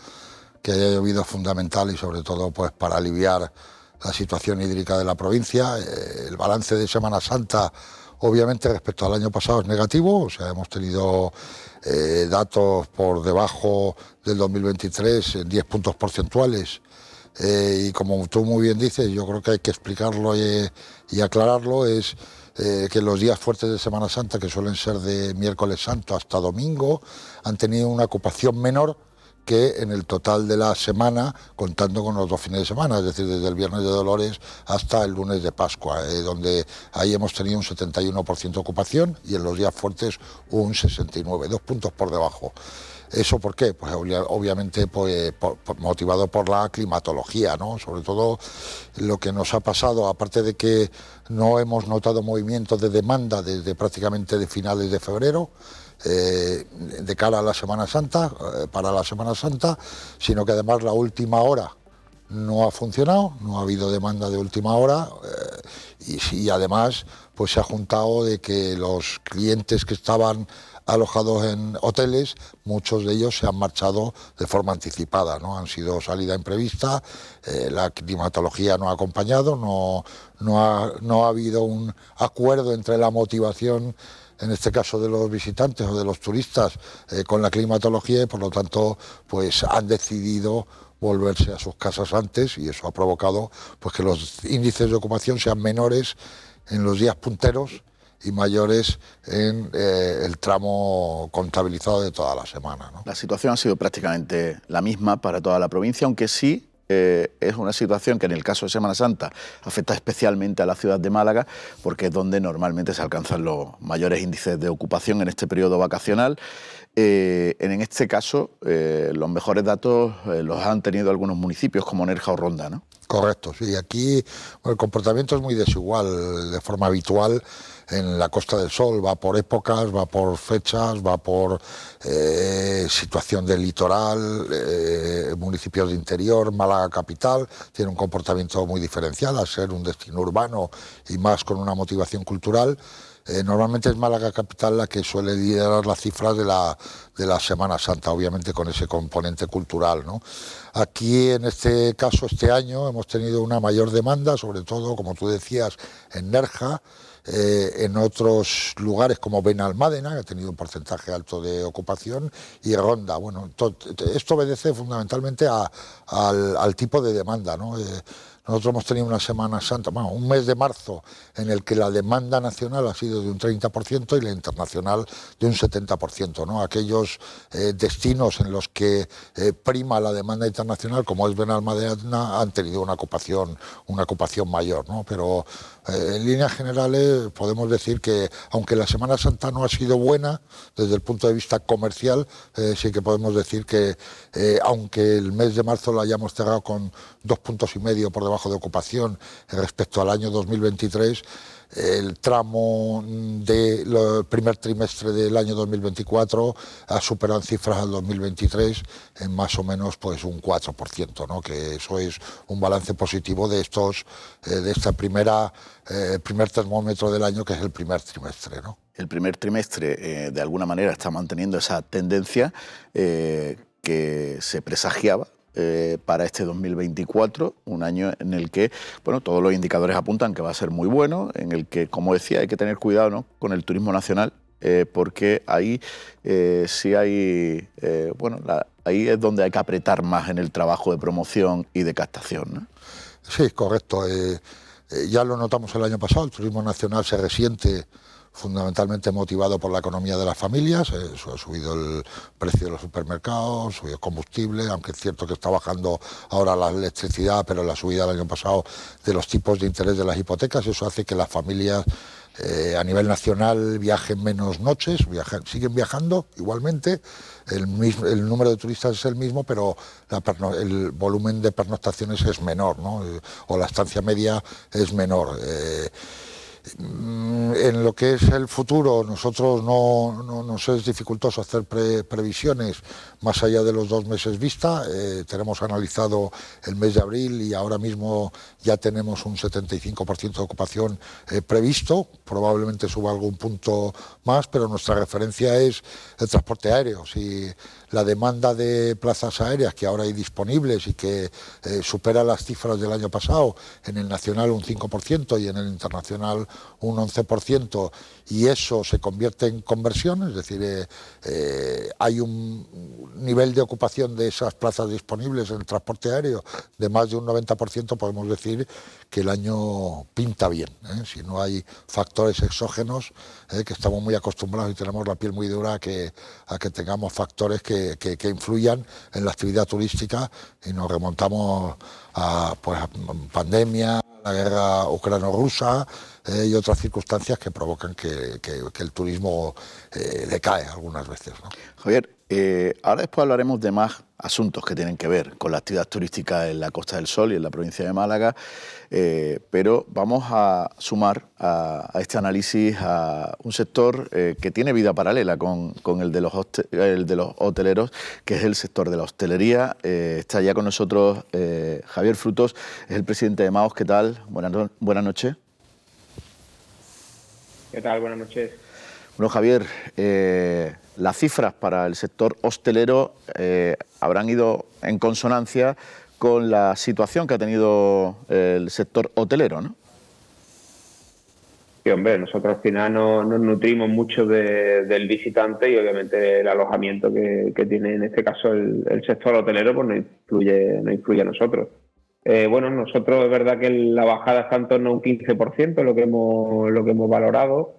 que haya llovido, fundamental, y sobre todo pues para aliviar la situación hídrica de la provincia. El balance de Semana Santa, obviamente respecto al año pasado, es negativo, o sea, hemos tenido datos por debajo del 2023 en 10 puntos porcentuales. Y como tú muy bien dices, yo creo que hay que explicarlo y aclararlo, es que los días fuertes de Semana Santa, que suelen ser de miércoles santo hasta domingo, han tenido una ocupación menor que en el total de la semana, contando con los 2 fines de semana, es decir, desde el Viernes de Dolores hasta el lunes de Pascua, donde ahí hemos tenido un 71% de ocupación y en los días fuertes un 69%, 2 puntos por debajo. ¿Eso por qué? Pues obviamente motivado por la climatología, ¿no? Sobre todo lo que nos ha pasado, aparte de que no hemos notado movimientos de demanda desde prácticamente de finales de febrero, de cara a la Semana Santa, para la Semana Santa, sino que además la última hora no ha funcionado, no ha habido demanda de última hora y además pues se ha juntado de que los clientes que estaban alojados en hoteles, muchos de ellos se han marchado de forma anticipada, ¿no? Han sido salida imprevista, la climatología no ha acompañado, no ha habido un acuerdo entre la motivación, en este caso de los visitantes o de los turistas, con la climatología y por lo tanto pues han decidido volverse a sus casas antes y eso ha provocado pues que los índices de ocupación sean menores en los días punteros y mayores en el tramo contabilizado de toda la semana, ¿no? La situación ha sido prácticamente la misma para toda la provincia, aunque sí es una situación que en el caso de Semana Santa afecta especialmente a la ciudad de Málaga, porque es donde normalmente se alcanzan los mayores índices de ocupación en este periodo vacacional. En este caso, los mejores datos los han tenido algunos municipios como Nerja o Ronda, ¿no? Correcto, sí. Aquí el comportamiento es muy desigual, de forma habitual. En la Costa del Sol va por épocas, va por fechas, va por situación del litoral, municipios de interior, Málaga capital, tiene un comportamiento muy diferencial al ser un destino urbano y más con una motivación cultural. Normalmente es Málaga capital la que suele liderar las cifras de la Semana Santa, obviamente con ese componente cultural, ¿no? Aquí en este caso, este año, hemos tenido una mayor demanda, sobre todo, como tú decías, en Nerja, en otros lugares como Benalmádena, que ha tenido un porcentaje alto de ocupación, y Ronda. Bueno, esto obedece fundamentalmente al tipo de demanda, ¿no? Nosotros hemos tenido una Semana Santa, bueno, un mes de marzo en el que la demanda nacional ha sido de un 30% y la internacional de un 70%, ¿no? Aquellos destinos en los que prima la demanda internacional, como es Benalmádena, han tenido una ocupación mayor, ¿no? Pero en líneas generales podemos decir que, aunque la Semana Santa no ha sido buena desde el punto de vista comercial, sí que podemos decir que, aunque el mes de marzo lo hayamos cerrado con 2,5 puntos por debajo de ocupación respecto al año 2023, el tramo del primer trimestre del año 2024 ha superado en cifras al 2023 en más o menos pues un 4%, ¿no? Que eso es un balance positivo de esta primer termómetro del año, que es el primer trimestre, ¿no? El primer trimestre, de alguna manera, está manteniendo esa tendencia que se presagiaba para este 2024, un año en el que, bueno, todos los indicadores apuntan que va a ser muy bueno, en el que, como decía, hay que tener cuidado, ¿no?, con el turismo nacional, porque ahí sí hay, ahí es donde hay que apretar más en el trabajo de promoción y de captación, ¿no? Sí, correcto. Ya lo notamos el año pasado, el turismo nacional se resiente fundamentalmente motivado por la economía de las familias. Eso ha subido el precio de los supermercados, subido el combustible, aunque es cierto que está bajando ahora la electricidad, pero la subida del año pasado de los tipos de interés de las hipotecas, eso hace que las familias a nivel nacional viajen menos noches, siguen viajando igualmente, el número de turistas es el mismo, pero el volumen de pernoctaciones es menor, ¿no? O la estancia media es menor. En lo que es el futuro, nosotros no nos es dificultoso hacer previsiones más allá de los 2 meses vista. Tenemos analizado el mes de abril y ahora mismo ya tenemos un 75% de ocupación previsto. Probablemente suba algún punto más, pero nuestra referencia es el transporte aéreo. Si la demanda de plazas aéreas que ahora hay disponibles y que supera las cifras del año pasado, en el nacional un 5% y en el internacional un 11% y eso se convierte en conversión, es decir, hay un nivel de ocupación de esas plazas disponibles en el transporte aéreo de más de un 90%, podemos decir que el año pinta bien, ¿eh? Si no hay factores exógenos, que estamos muy acostumbrados y tenemos la piel muy dura a que tengamos factores que influyan en la actividad turística, y nos remontamos a pandemia, la guerra ucrano-rusa y otras circunstancias que provocan que el turismo decae algunas veces, ¿no? Javier, ahora después hablaremos de más asuntos que tienen que ver con la actividad turística en la Costa del Sol y en la provincia de Málaga, pero vamos a sumar a este análisis a un sector que tiene vida paralela con el de los hoteleros, que es el sector de la hostelería. Está ya con nosotros Javier Frutos, es el presidente de MAOS. ¿Qué tal? Buenas noches. ¿Qué tal? Buenas noches. Bueno, Javier, las cifras para el sector hostelero habrán ido en consonancia con la situación que ha tenido el sector hotelero, ¿no? Sí, hombre, nosotros al final nos nutrimos mucho del visitante y obviamente el alojamiento que tiene en este caso el sector hotelero pues no influye a nosotros. Bueno, nosotros es verdad que la bajada está en torno a un 15%, lo que hemos valorado,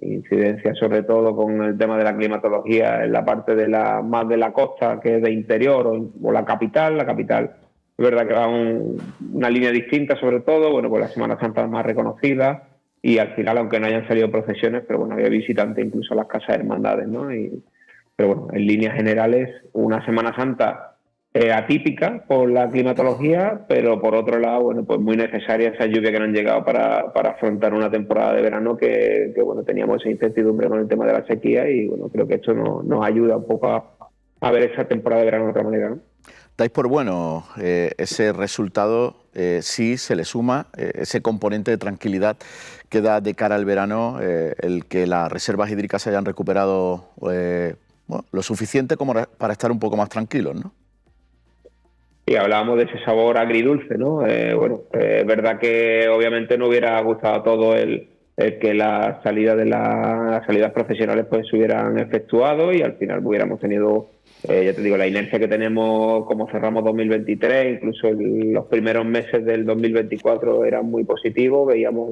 incidencia sobre todo con el tema de la climatología en la parte más de la costa que de interior o la capital. Es verdad que va una línea distinta sobre todo, bueno, pues la Semana Santa es más reconocida y al final, aunque no hayan salido procesiones, pero bueno, había visitantes incluso a las casas de hermandades, ¿no? Pero bueno, en líneas generales, una Semana Santa atípica por la climatología, pero por otro lado, bueno, pues muy necesaria esa lluvia que nos han llegado para afrontar una temporada de verano que bueno, teníamos esa incertidumbre con el tema de la sequía y bueno, creo que esto nos ayuda un poco a ver esa temporada de verano de otra manera, ¿no? Dais por bueno ese resultado si se le suma ese componente de tranquilidad que da de cara al verano el que las reservas hídricas se hayan recuperado bueno, lo suficiente como para estar un poco más tranquilos, ¿no? Y hablábamos de ese sabor agridulce, ¿no? Bueno, es verdad que obviamente no hubiera gustado a todo el que las salidas profesionales pues se hubieran efectuado y al final hubiéramos tenido, ya te digo, la inercia que tenemos como cerramos 2023, incluso los primeros meses del 2024 eran muy positivos, veíamos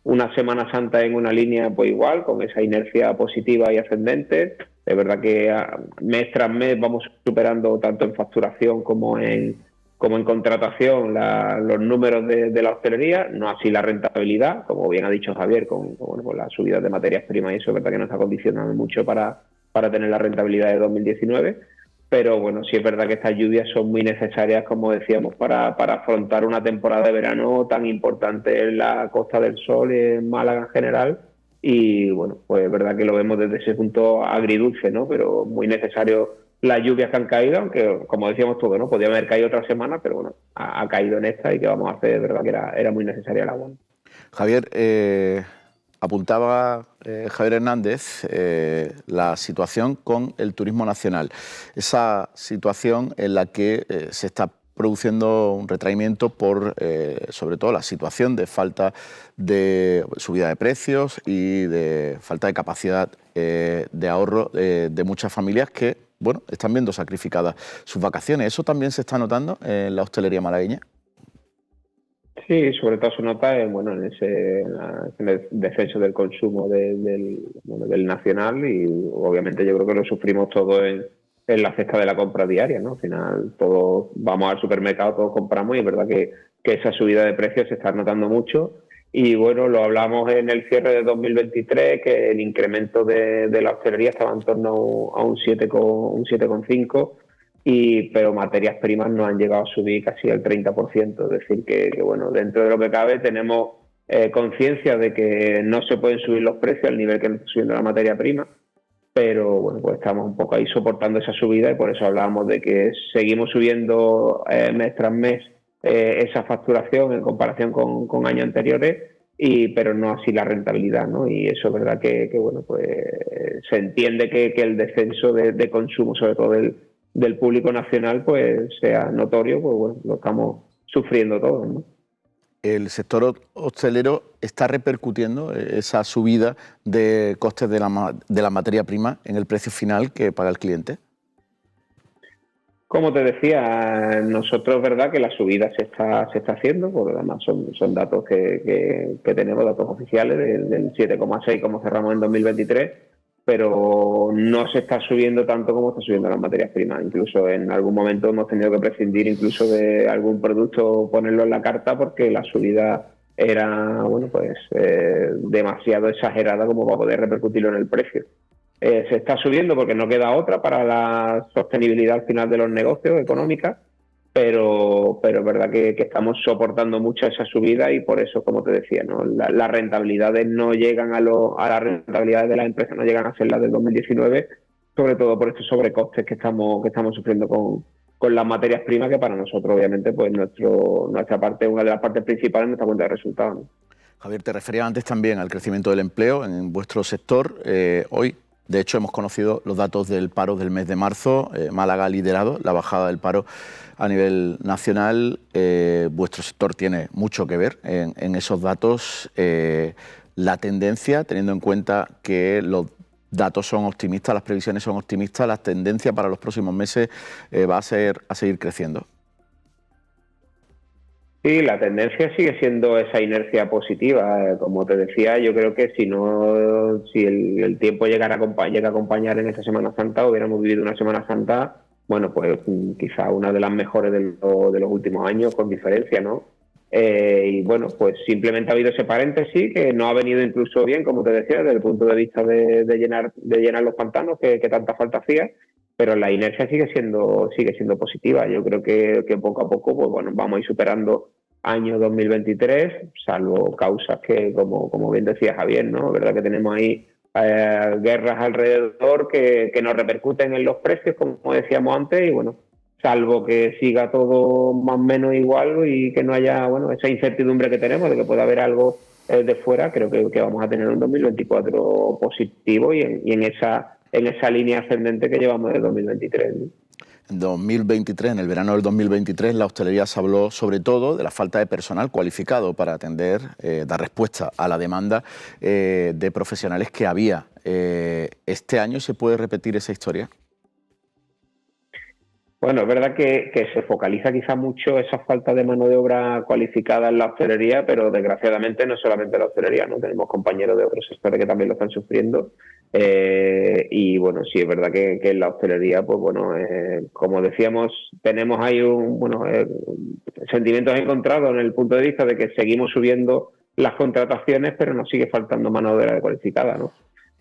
una Semana Santa en una línea pues igual, con esa inercia positiva y ascendente. Es verdad que mes tras mes vamos superando tanto en facturación como en contratación los números de la hostelería, no así la rentabilidad, como bien ha dicho Javier, con las subidas de materias primas y eso es verdad que nos está condicionando mucho para tener la rentabilidad de 2019. Pero bueno, sí es verdad que estas lluvias son muy necesarias, como decíamos, para afrontar una temporada de verano tan importante en la Costa del Sol y en Málaga en general. Y bueno, pues es verdad que lo vemos desde ese punto agridulce, ¿no? Pero muy necesario las lluvias que han caído, aunque como decíamos todos, ¿no? Podría haber caído otra semana, pero bueno, ha caído en esta y que vamos a hacer, es verdad que era muy necesaria el agua. Javier, apuntaba Javier Hernández la situación con el turismo nacional, esa situación en la que se está produciendo un retraimiento por, sobre todo, la situación de falta de subida de precios y de falta de capacidad de ahorro de muchas familias que, bueno, están viendo sacrificadas sus vacaciones. ¿Eso también se está notando en la hostelería malagueña? Sí, sobre todo se nota en el descenso del consumo del nacional y obviamente yo creo que lo sufrimos todos en la cesta de la compra diaria, ¿no? Al final todos vamos al supermercado, todos compramos y es verdad que esa subida de precios se está notando mucho y bueno, lo hablamos en el cierre de 2023 que el incremento de la hostelería estaba en torno a un 7,5%. Pero materias primas no han llegado a subir casi al 30%, es decir, que bueno, dentro de lo que cabe tenemos conciencia de que no se pueden subir los precios al nivel que está subiendo la materia prima, pero bueno, pues estamos un poco ahí soportando esa subida y por eso hablábamos de que seguimos subiendo mes tras mes esa facturación en comparación con años anteriores, pero no así la rentabilidad, ¿no? Y eso es verdad que bueno, pues se entiende que el descenso de consumo, sobre todo del público nacional, pues sea notorio, pues bueno, lo estamos sufriendo todos, ¿no? ¿el sector hostelero está repercutiendo esa subida de costes de la materia prima en el precio final que paga el cliente? Como te decía, nosotros, verdad que la subida se está haciendo, porque además son datos que tenemos, datos oficiales del 7,6 como cerramos en 2023, pero no se está subiendo tanto como está subiendo las materias primas. Incluso en algún momento hemos tenido que prescindir incluso de algún producto, ponerlo en la carta, porque la subida era, bueno, pues demasiado exagerada como para poder repercutirlo en el precio. Se está subiendo porque no queda otra para la sostenibilidad al final de los negocios económicas, pero es verdad que estamos soportando mucho esa subida y por eso, como te decía, ¿no? Las rentabilidades no llegan a las rentabilidades de las empresas, no llegan a ser las del 2019, sobre todo por estos sobrecostes que estamos sufriendo con las materias primas, que para nosotros obviamente pues nuestra parte, una de las partes principales en nuestra cuenta de resultados, ¿no? Javier, te refería antes también al crecimiento del empleo en vuestro sector. Hoy, de hecho, hemos conocido los datos del paro del mes de marzo. Málaga ha liderado la bajada del paro a nivel nacional. Vuestro sector tiene mucho que ver en esos datos. La tendencia, teniendo en cuenta que los datos son optimistas, las previsiones son optimistas, la tendencia para los próximos meses va a seguir creciendo. Sí, la tendencia sigue siendo esa inercia positiva. Como te decía, yo creo que si el tiempo llega a acompañar en esta Semana Santa, hubiéramos vivido una Semana Santa, bueno, pues quizá una de las mejores de los últimos años, con diferencia, ¿no? Y bueno, pues simplemente ha habido ese paréntesis que no ha venido incluso bien, como te decía, desde el punto de vista de llenar los pantanos que tanta falta hacía. Pero la inercia sigue siendo positiva. Yo creo que poco a poco, pues bueno, vamos a ir superando año 2023, salvo causas que, como bien decía Javier, ¿no? Verdad que tenemos ahí guerras alrededor que nos repercuten en los precios, como decíamos antes, y bueno, salvo que siga todo más o menos igual y que no haya, bueno, esa incertidumbre que tenemos de que pueda haber algo de fuera, creo que vamos a tener un 2024 positivo y en esa línea ascendente que llevamos de 2023, ¿no? En 2023, en el verano del 2023, la hostelería se habló sobre todo de la falta de personal cualificado para atender, dar respuesta a la demanda de profesionales que había. ¿Este año se puede repetir esa historia? Bueno, es verdad que se focaliza quizá mucho esa falta de mano de obra cualificada en la hostelería, pero desgraciadamente no solamente la hostelería, ¿no? Tenemos compañeros de otros sectores que también lo están sufriendo. Y bueno, sí es verdad que en la hostelería, pues bueno, como decíamos, tenemos ahí sentimientos encontrados en el punto de vista de que seguimos subiendo las contrataciones, pero nos sigue faltando mano de obra cualificada, ¿no?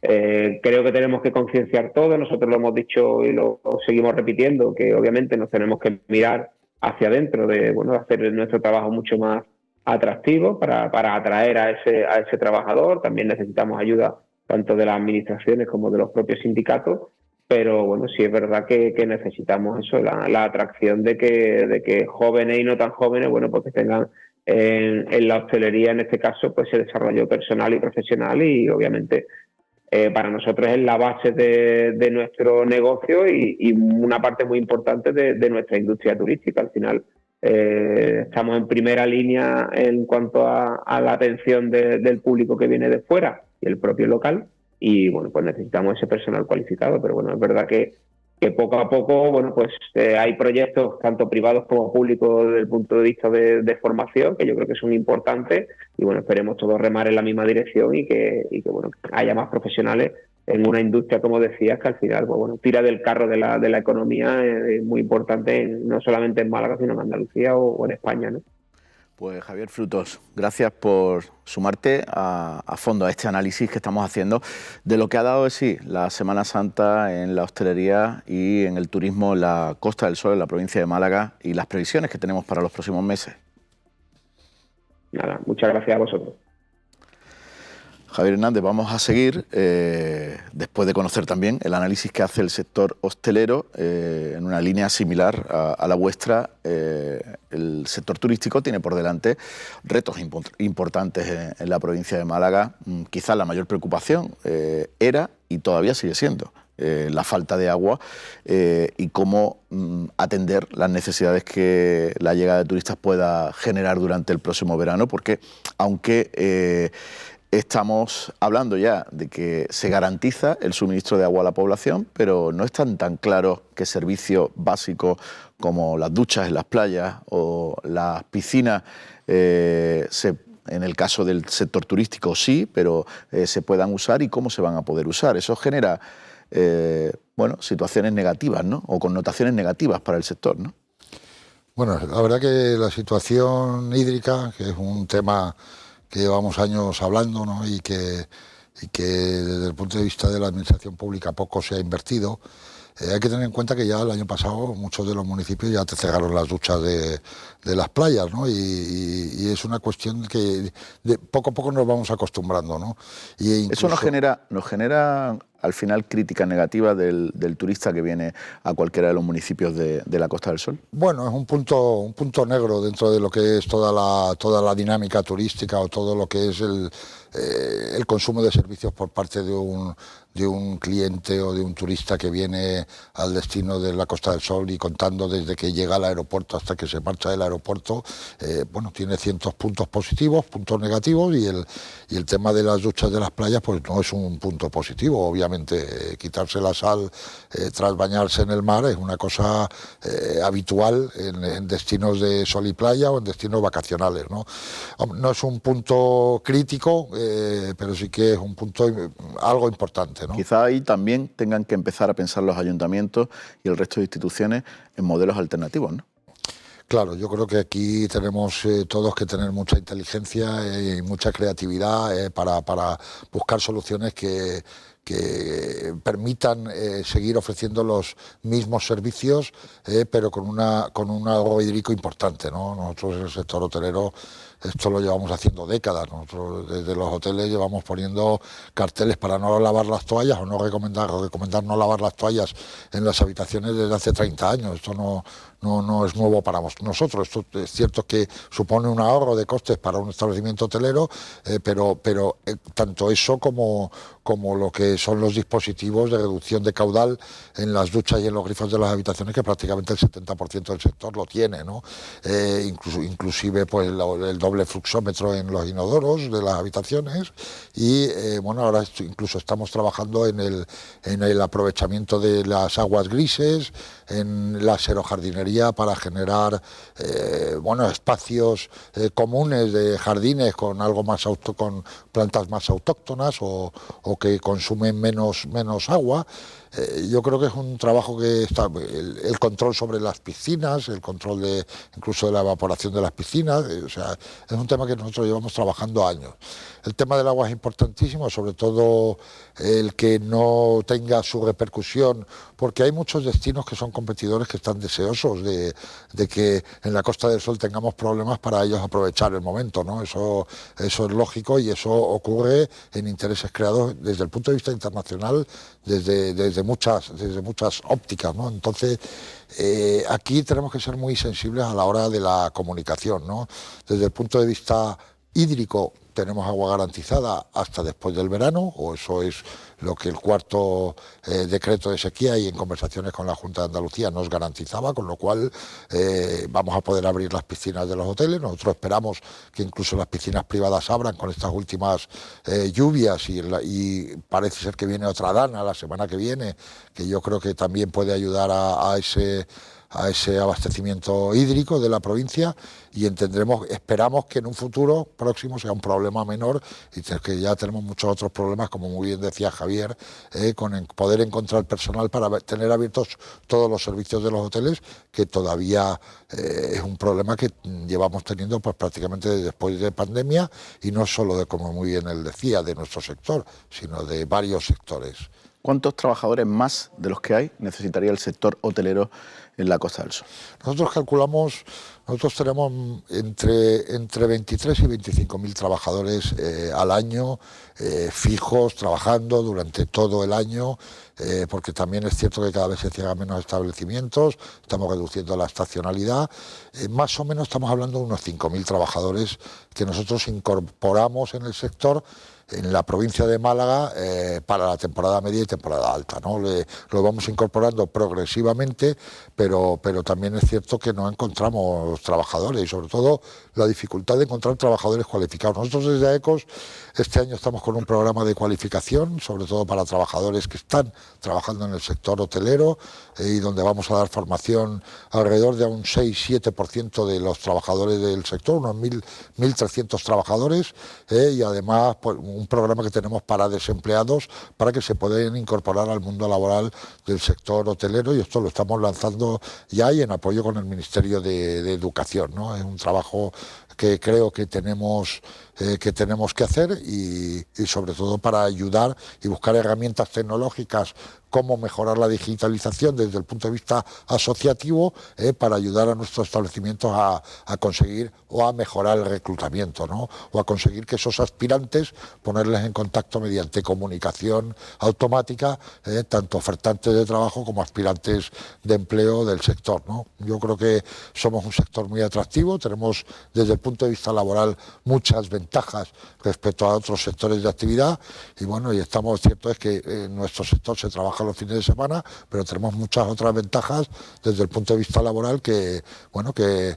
Creo que tenemos que concienciar todo, nosotros lo hemos dicho y lo seguimos repitiendo, que obviamente nos tenemos que mirar hacia adentro, de hacer nuestro trabajo mucho más atractivo para atraer a ese trabajador. También necesitamos ayuda tanto de las administraciones como de los propios sindicatos, pero bueno, sí es verdad que necesitamos eso, la atracción de que jóvenes y no tan jóvenes, bueno, pues que tengan en la hostelería, en este caso, pues ese desarrollo personal y profesional, y obviamente para nosotros es la base de nuestro negocio y una parte muy importante de nuestra industria turística. Al final estamos en primera línea en cuanto a la atención del público que viene de fuera y el propio local, y bueno, pues necesitamos ese personal cualificado. Pero bueno, es verdad que poco a poco, bueno, pues hay proyectos tanto privados como públicos desde el punto de vista de formación, que yo creo que son importantes, y bueno, esperemos todos remar en la misma dirección y que bueno, haya más profesionales en una industria, como decías, que al final, pues bueno, tira del carro de la economía, muy importante, no solamente en Málaga, sino en Andalucía o en España, ¿no? Pues Javier Frutos, gracias por sumarte a fondo a este análisis que estamos haciendo de lo que ha dado de sí la Semana Santa en la hostelería y en el turismo en la Costa del Sol, en la provincia de Málaga, y las previsiones que tenemos para los próximos meses. Nada, muchas gracias a vosotros. Javier Hernández, vamos a seguir, después de conocer también el análisis que hace el sector hostelero, en una línea similar a la vuestra. El sector turístico tiene por delante retos importantes en la provincia de Málaga. Quizás la mayor preocupación era y todavía sigue siendo la falta de agua y cómo atender las necesidades que la llegada de turistas pueda generar durante el próximo verano, porque aunque estamos hablando ya de que se garantiza el suministro de agua a la población, pero no están tan claros que servicios básicos como las duchas en las playas o las piscinas, en el caso del sector turístico sí, pero se puedan usar y cómo se van a poder usar. Eso genera situaciones negativas, ¿no? O connotaciones negativas para el sector, ¿no? Bueno, la verdad que la situación hídrica, que es un tema que llevamos años hablando, ¿no? y que desde el punto de vista de la administración pública poco se ha invertido. Hay que tener en cuenta que ya el año pasado muchos de los municipios ya te cegaron las duchas de las playas, ¿no? Y es una cuestión que poco a poco nos vamos acostumbrando, ¿no? Eso nos genera al final críticas negativas del turista que viene a cualquiera de los municipios de la Costa del Sol. Bueno, es un punto negro dentro de lo que es toda la dinámica turística o todo lo que es el consumo de servicios por parte de un cliente o de un turista que viene al destino de la Costa del Sol y contando desde que llega al aeropuerto hasta que se marcha del aeropuerto, tiene cientos puntos positivos, puntos negativos y el tema de las duchas de las playas pues no es un punto positivo. Obviamente quitarse la sal tras bañarse en el mar es una cosa habitual en destinos de sol y playa o en destinos vacacionales, ¿no? No es un punto crítico, pero sí que es un punto algo importante, ¿no? Quizá ahí también tengan que empezar a pensar los ayuntamientos y el resto de instituciones en modelos alternativos, ¿no? Claro, yo creo que aquí tenemos todos que tener mucha inteligencia y mucha creatividad para buscar soluciones que permitan seguir ofreciendo los mismos servicios, pero con un ahorro hídrico importante, ¿no? Nosotros en el sector hotelero esto lo llevamos haciendo décadas. Nosotros desde los hoteles llevamos poniendo carteles para no lavar las toallas o recomendar no lavar las toallas en las habitaciones desde hace 30 años. Esto no es nuevo para nosotros. Esto es cierto que supone un ahorro de costes para un establecimiento hotelero, pero tanto eso como lo que son los dispositivos de reducción de caudal en las duchas y en los grifos de las habitaciones, que prácticamente el 70% del sector lo tiene, ¿no? Inclusive pues el doble fluxómetro en los inodoros de las habitaciones y ahora incluso estamos trabajando en el aprovechamiento de las aguas grises, en la xerojardinería para generar espacios comunes de jardines con algo más con plantas más autóctonas o que consumen menos agua. Yo creo que es un trabajo que está el control sobre las piscinas, el control incluso de la evaporación de las piscinas, o sea, es un tema que nosotros llevamos trabajando años. El tema del agua es importantísimo, sobre todo el que no tenga su repercusión, porque hay muchos destinos que son competidores que están deseosos de que en la Costa del Sol tengamos problemas para ellos aprovechar el momento, ¿no? Eso es lógico y eso ocurre en intereses creados desde el punto de vista internacional, desde muchas ópticas, ¿no? Entonces, aquí tenemos que ser muy sensibles a la hora de la comunicación, ¿no? Desde el punto de vista hídrico, tenemos agua garantizada hasta después del verano, o eso es lo que el cuarto decreto de sequía y en conversaciones con la Junta de Andalucía nos garantizaba, con lo cual vamos a poder abrir las piscinas de los hoteles. Nosotros esperamos que incluso las piscinas privadas abran con estas últimas lluvias y parece ser que viene otra dana la semana que viene, que yo creo que también puede ayudar a ese abastecimiento hídrico de la provincia y esperamos que en un futuro próximo sea un problema menor y que ya tenemos muchos otros problemas, como muy bien decía Javier, con poder encontrar personal para tener abiertos todos los servicios de los hoteles, que todavía es un problema que llevamos teniendo pues prácticamente después de pandemia y no solo como muy bien él decía, de nuestro sector, sino de varios sectores. ¿Cuántos trabajadores más de los que hay necesitaría el sector hotelero en la Costa del Sol? Nosotros tenemos entre 23 y 25.000 trabajadores al año fijos, trabajando durante todo el año, porque también es cierto que cada vez se cierran menos establecimientos, estamos reduciendo la estacionalidad. Más o menos estamos hablando de unos 5.000 trabajadores que nosotros incorporamos en el sector en la provincia de Málaga para la temporada media y temporada alta, ¿no? Lo vamos incorporando progresivamente, pero también es cierto que no encontramos trabajadores y sobre todo la dificultad de encontrar trabajadores cualificados. Nosotros desde AECOS este año estamos con un programa de cualificación, sobre todo para trabajadores que están trabajando en el sector hotelero y donde vamos a dar formación alrededor de un 6-7% de los trabajadores del sector, unos 1.300 trabajadores y además pues, un programa que tenemos para desempleados para que se puedan incorporar al mundo laboral del sector hotelero y esto lo estamos lanzando ya y en apoyo con el Ministerio de Educación, ¿no? Es un trabajo que creo que tenemos que hacer y sobre todo para ayudar y buscar herramientas tecnológicas, cómo mejorar la digitalización desde el punto de vista asociativo para ayudar a nuestros establecimientos a conseguir o a mejorar el reclutamiento, ¿no? O a conseguir que esos aspirantes ponerles en contacto mediante comunicación automática, tanto ofertantes de trabajo como aspirantes de empleo del sector, ¿no? Yo creo que somos un sector muy atractivo, tenemos desde el punto de vista laboral muchas ventajas respecto a otros sectores de actividad y bueno, y estamos, cierto es que en nuestro sector se trabaja los fines de semana, pero tenemos muchas otras ventajas desde el punto de vista laboral que bueno que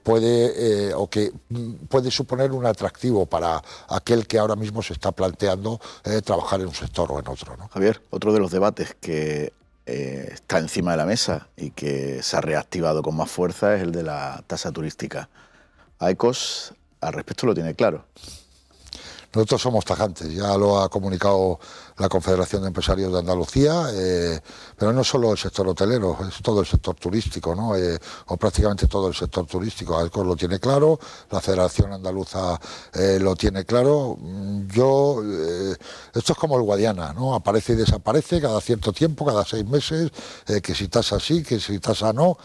puede o que puede suponer un atractivo para aquel que ahora mismo se está planteando trabajar en un sector o en otro, ¿no? Javier, otro de los debates que está encima de la mesa y que se ha reactivado con más fuerza es el de la tasa turística. AECOS al respecto lo tiene claro. Nosotros somos tajantes, ya lo ha comunicado la Confederación de Empresarios de Andalucía, pero no solo el sector hotelero, es todo el sector turístico, ¿no? O prácticamente todo el sector turístico. AECOS lo tiene claro, la Federación Andaluza lo tiene claro. Esto es como el Guadiana, ¿no? Aparece y desaparece cada cierto tiempo, cada 6 meses, que si tasa sí, que si tasa no.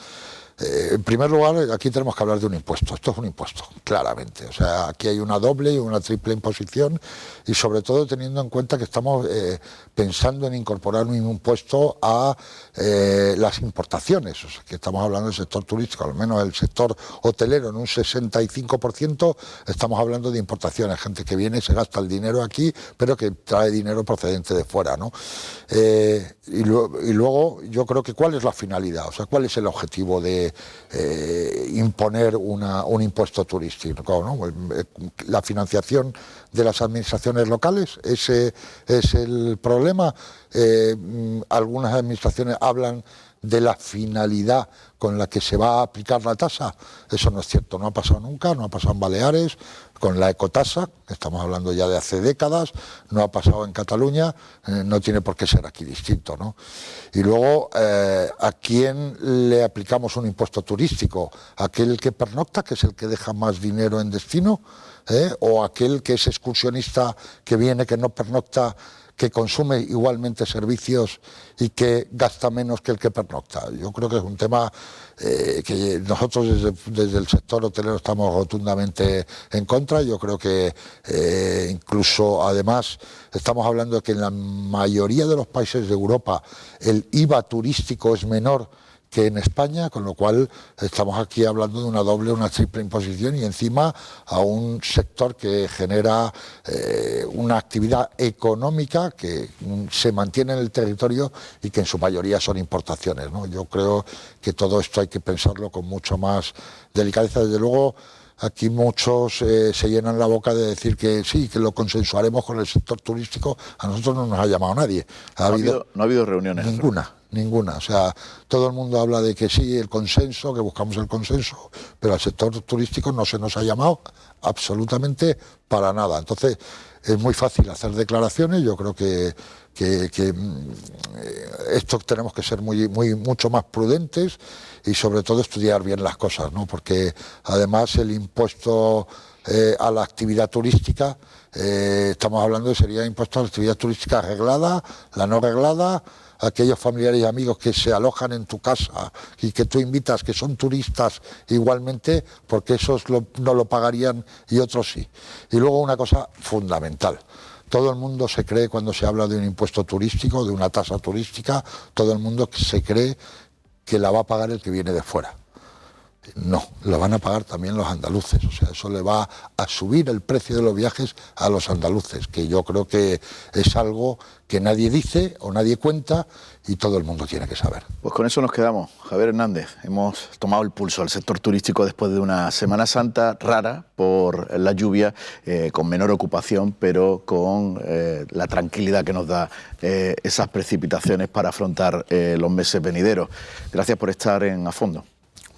En primer lugar, aquí tenemos que hablar de un impuesto. Esto es un impuesto, claramente. O sea, aquí hay una doble y una triple imposición y sobre todo teniendo en cuenta que estamos pensando en incorporar un impuesto a las importaciones. O sea, que estamos hablando del sector turístico, al menos el sector hotelero en un 65%, estamos hablando de importaciones. Gente que viene, se gasta el dinero aquí, pero que trae dinero procedente de fuera, ¿no? Y luego yo creo que ¿cuál es la finalidad? O sea, ¿cuál es el objetivo de imponer un impuesto turístico, ¿no? La financiación de las administraciones locales, ese es el problema. Algunas administraciones hablan de la finalidad con la que se va a aplicar la tasa. Eso no es cierto, no ha pasado nunca, no ha pasado en Baleares con la ecotasa, estamos hablando ya de hace décadas, no ha pasado en Cataluña, no tiene por qué ser aquí distinto, ¿no? Y luego, ¿a quién le aplicamos un impuesto turístico? ¿Aquel que pernocta, que es el que deja más dinero en destino? ¿O aquel que es excursionista, que viene, que no pernocta, que consume igualmente servicios y que gasta menos que el que pernocta? Yo creo que es un tema que nosotros desde el sector hotelero estamos rotundamente en contra. Yo creo que incluso además estamos hablando de que en la mayoría de los países de Europa el IVA turístico es menor que en España, con lo cual estamos aquí hablando de una doble, una triple imposición y encima a un sector que genera una actividad económica que se mantiene en el territorio y que en su mayoría son importaciones, ¿no? Yo creo que todo esto hay que pensarlo con mucho más delicadeza. Desde luego, aquí muchos se llenan la boca de decir que sí, que lo consensuaremos con el sector turístico. A nosotros no nos ha llamado nadie. No ha habido reuniones. Ninguna. O sea, todo el mundo habla de que sí, el consenso, que buscamos el consenso, pero al sector turístico no se nos ha llamado absolutamente para nada. Entonces, es muy fácil hacer declaraciones. Yo creo que esto tenemos que ser mucho más prudentes y sobre todo estudiar bien las cosas, ¿no? Porque además el impuesto a la actividad turística, estamos hablando de sería impuesto a la actividad turística reglada, la no reglada, aquellos familiares y amigos que se alojan en tu casa y que tú invitas, que son turistas igualmente, porque esos no lo pagarían y otros sí. Y luego una cosa fundamental. Todo el mundo se cree, cuando se habla de un impuesto turístico, de una tasa turística, todo el mundo se cree que la va a pagar el que viene de fuera. No, lo van a pagar también los andaluces, o sea, eso le va a subir el precio de los viajes a los andaluces, que yo creo que es algo que nadie dice o nadie cuenta y todo el mundo tiene que saber. Pues con eso nos quedamos. Javier Hernández, hemos tomado el pulso al sector turístico después de una Semana Santa rara por la lluvia, con menor ocupación, pero con la tranquilidad que nos da esas precipitaciones para afrontar los meses venideros. Gracias por estar en A Fondo.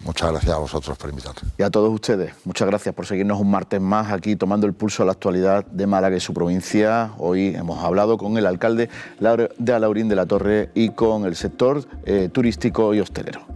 Muchas gracias a vosotros por invitarme. Y a todos ustedes, muchas gracias por seguirnos un martes más aquí tomando el pulso a la actualidad de Málaga y su provincia. Hoy hemos hablado con el alcalde de Alhaurín de la Torre y con el sector turístico y hostelero.